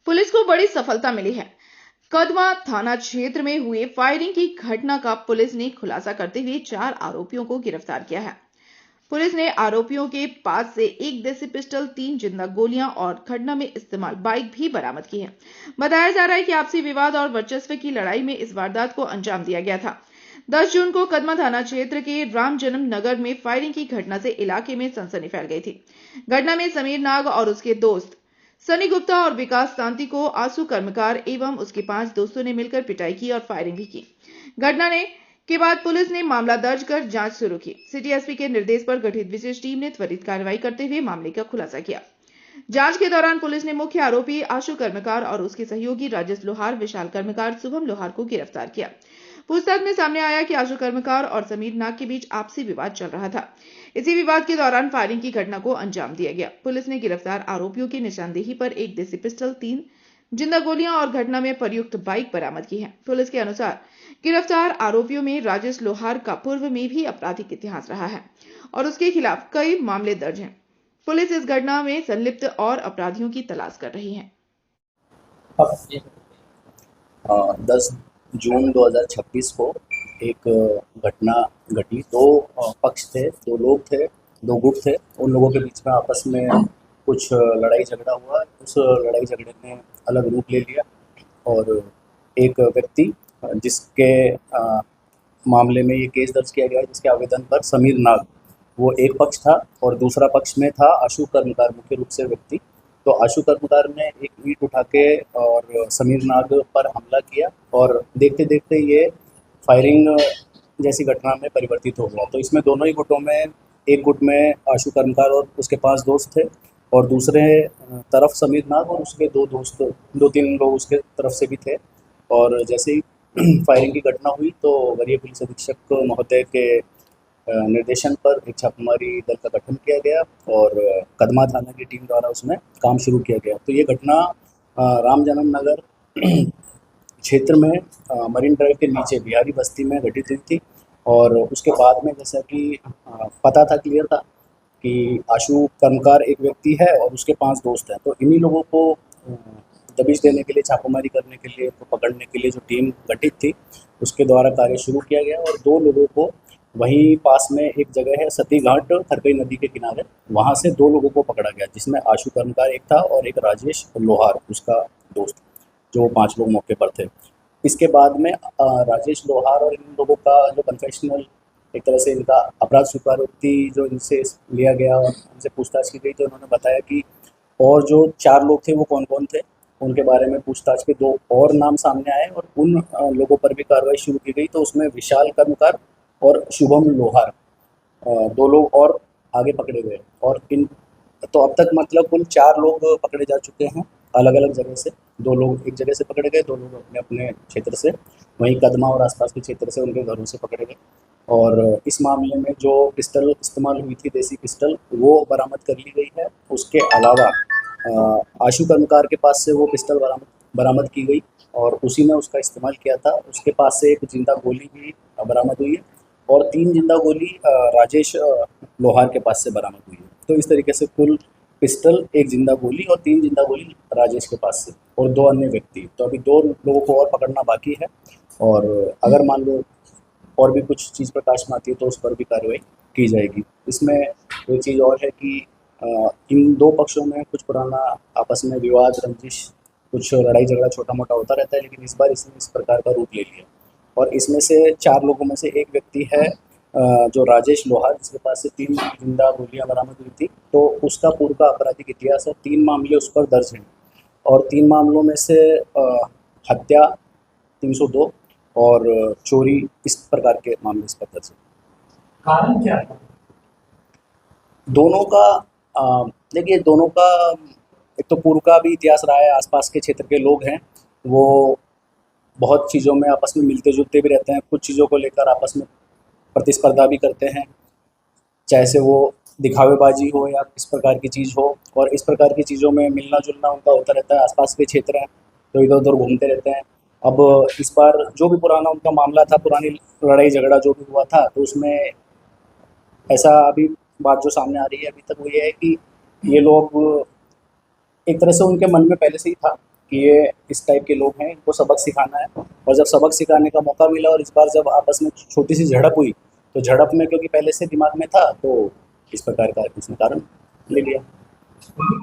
Police को बड़ी सफलता मिली है। कदमा थाना क्षेत्र में हुए फायरिंग की घटना का पुलिस ने खुलासा करते हुए 4 आरोपियों को गिरफ्तार किया है। पुलिस ने आरोपियों के पास से एक देसी पिस्टल, 3 जिंदा गोलियां और घटना में इस्तेमाल बाइक भी बरामद की है। बताया जा रहा है कि आपसी विवाद और वर्चस्व की लड़ाई में इस वारदात को अंजाम दिया गया था। 10 जून को कदमा थाना क्षेत्र के राम जन्म नगर में फायरिंग की घटना से इलाके में सनसनी फैल गई थी। घटना में समीर नाग और उसके दोस्त सनी गुप्ता और विकास तांती को आंसू कर्मकार एवं उसके 5 दोस्तों ने मिलकर पिटाई की और फायरिंग भी की। घटना के बाद पुलिस ने मामला दर्ज कर जांच शुरू की। सिटी एसपी के निर्देश पर गठित विशेष टीम ने त्वरित कार्रवाई करते हुए मामले का खुलासा किया। जांच के दौरान पुलिस ने मुख्य आरोपी आशु कर्मकार और उसके सहयोगी राजेश लोहार, विशाल कर्मकार, शुभम लोहार को गिरफ्तार किया। पूछताछ में सामने आया कि आशु कर्मकार और समीर नाग के बीच आपसी विवाद चल रहा था। इसी विवाद के दौरान फायरिंग की घटना को अंजाम दिया गया। पुलिस ने गिरफ्तार आरोपियों की निशानदेही पर एक देसी पिस्टल, 3 जिंदा गोलियां और घटना में प्रयुक्त बाइक बरामद की है। पुलिस के अनुसार गिरफ्तार आरोपियों में राजेश लोहार का पूर्व में भी आपराधिक इतिहास रहा है और उसके खिलाफ कई मामले दर्ज हैं। पुलिस इस घटना में संलिप्त और अपराधियों की तलाश कर रही है। 10 जून 2026 को एक घटना घटी। दो पक्ष थे, दो लोग थे, दो गुट थे। उन लोगों के बीच में आपस में कुछ लड़ाई झगड़ा हुआ। उस लड़ाई झगड़े ने अलग रूप ले लिया और एक व्यक्ति जिसके मामले में ये केस दर्ज किया गया है, जिसके आवेदन पर समीर नाग, वो एक पक्ष था और दूसरा पक्ष में था आशु कर्मकार, मुख्य रूप से व्यक्ति। तो आशु कर्मकार ने एक ईंट उठा के और समीर नाग पर हमला किया और देखते देखते ये फायरिंग जैसी घटना में परिवर्तित हो गया। तो इसमें दोनों ही गुटों में, एक गुट में आशु कर्मकार और उसके 5 दोस्त थे और दूसरे तरफ समीर नाग और उसके 2 दोस्त, 2-3 लोग उसके तरफ से भी थे। और जैसे ही फायरिंग की घटना हुई तो वरीय पुलिस अधीक्षक महोदय के निर्देशन पर एक छापेमारी दल का गठन किया गया और कदमा थाना की टीम द्वारा उसमें काम शुरू किया गया। तो ये घटना राम जन्म नगर क्षेत्र में मरीन ड्राइव के नीचे बिहारी बस्ती में घटित हुई थी। और उसके बाद में जैसा कि पता था, क्लियर था कि आशु कर्मकार एक व्यक्ति है और उसके 5 दोस्त हैं। तो इन्हीं लोगों को दबिश देने के लिए, छापेमारी करने के लिए, तो पकड़ने के लिए जो टीम गठित थी उसके द्वारा कार्य शुरू किया गया और 2 लोगों को वहीं पास में एक जगह है सती घाट, थरकई नदी के किनारे, वहाँ से 2 लोगों को पकड़ा गया, जिसमें आशु कर्मकार एक था और एक राजेश लोहार उसका दोस्त, जो 5 लोग मौके पर थे। इसके बाद में राजेश लोहार और इन लोगों का जो कन्फेशनल, एक तरह से इनका अपराध स्वीकारोक्ति जो इनसे लिया गया और उनसे पूछताछ की गई, तो उन्होंने बताया कि और जो 4 लोग थे वो कौन-कौन थे, उनके बारे में पूछताछ के 2 और नाम सामने आए और उन लोगों पर भी कार्रवाई शुरू की गई। तो उसमें विशाल कर्मकार और शुभम लोहार 2 लोग और आगे पकड़े गए और इन, तो अब तक मतलब कुल 4 लोग पकड़े जा चुके हैं अलग-अलग जगह से। 2 लोग एक जगह से पकड़े गए, 2 लोग अपने-अपने क्षेत्र से, वहीं कदमा और आसपास के क्षेत्र से उनके घरों से पकड़े गए। और इस मामले में जो पिस्टल इस्तेमाल हुई थी, देसी पिस्टल, वो बरामद कर ली गई है। उसके अलावा आशु कर्मकार के पास से वो पिस्टल बरामद की गई और उसी ने उसका इस्तेमाल किया था। उसके पास से एक जिंदा गोली भी बरामद हुई है और 3 जिंदा गोली राजेश लोहार के पास से बरामद हुई है। तो इस तरीके से कुल पिस्टल, 1 जिंदा गोली और 3 जिंदा गोली राजेश के पास से और 2 अन्य व्यक्ति। तो अभी 2 लोगों को और पकड़ना बाकी है और अगर मान लो और भी कुछ चीज़ प्रकाश में आती है तो उस पर भी कार्रवाई की जाएगी। इसमें एक चीज़ और है कि इन 2 पक्षों में कुछ पुराना आपस में विवाद, रंजिश, कुछ लड़ाई झगड़ा छोटा-मोटा होता रहता है, लेकिन इस बार इसने इस प्रकार का रूप ले लिया। और इसमें से 4 लोगों में से एक व्यक्ति है जो राजेश लोहार, जिसके पास से 3 जिंदा गोलियां बरामद हुई थी। तो उसका पूर्व का आपराधिक इतिहास है, 3 मामले उस पर दर्ज हैं और 3 मामलों में से हत्या 302 और चोरी, इस प्रकार के मामले इस पर दर्ज हैं। कारण क्या है? दोनों का देखिए, दोनों का एक तो पूर्व का भी इतिहास रहा है। आसपास के क्षेत्र के लोग हैं, वो बहुत चीज़ों में आपस में मिलते-जुलते भी रहते हैं। कुछ चीज़ों को लेकर आपस में प्रतिस्पर्धा भी करते हैं, चाहे से वो दिखावेबाजी हो या किस प्रकार की चीज़ हो। और इस प्रकार की चीज़ों में मिलना-जुलना उनका होता रहता है। आसपास के क्षेत्र हैं तो इधर-उधर घूमते रहते हैं। अब इस बार जो भी पुराना उनका मामला था, पुरानी लड़ाई झगड़ा जो भी हुआ था, तो उसमें ऐसा अभी बात जो सामने आ रही है अभी तक वो ये है कि ये लोग, एक तरह से उनके मन में पहले से ही था कि ये इस टाइप के लोग हैं, इनको सबक सिखाना है। और जब सबक सिखाने का मौका मिला और इस बार जब आपस में छोटी सी झड़प हुई, तो झड़प में क्योंकि पहले से दिमाग में था, तो इस प्रकार का उसने कारण ले लिया।